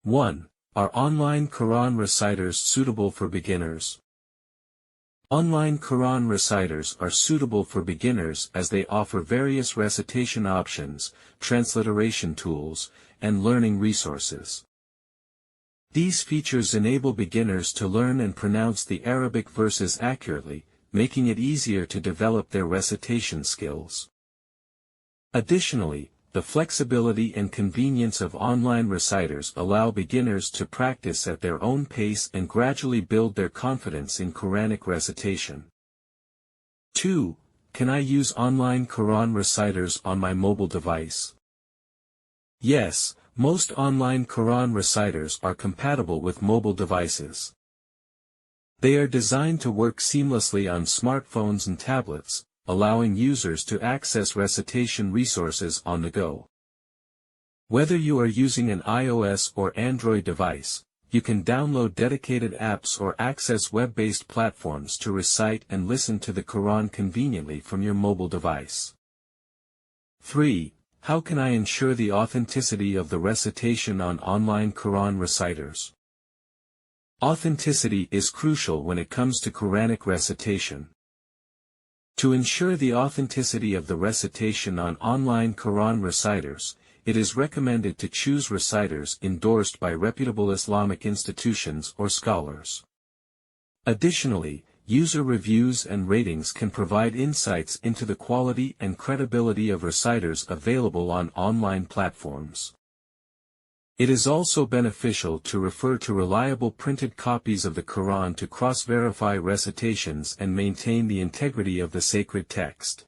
1. Are online Quran reciters suitable for beginners? Online Quran reciters are suitable for beginners as they offer various recitation options, transliteration tools, and learning resources. These features enable beginners to learn and pronounce the Arabic verses accurately, making it easier to develop their recitation skills. Additionally, the flexibility and convenience of online reciters allow beginners to practice at their own pace and gradually build their confidence in Quranic recitation. 2. Can I use online Quran reciters on my mobile device? Yes, most online Quran reciters are compatible with mobile devices. They are designed to work seamlessly on smartphones and tablets, allowing users to access recitation resources on the go. Whether you are using an iOS or Android device, you can download dedicated apps or access web-based platforms to recite and listen to the Quran conveniently from your mobile device. 3. How can I ensure the authenticity of the recitation on online Quran reciters? Authenticity is crucial when it comes to Quranic recitation. To ensure the authenticity of the recitation on online Quran reciters, it is recommended to choose reciters endorsed by reputable Islamic institutions or scholars. Additionally, user reviews and ratings can provide insights into the quality and credibility of reciters available on online platforms. It is also beneficial to refer to reliable printed copies of the Quran to cross-verify recitations and maintain the integrity of the sacred text.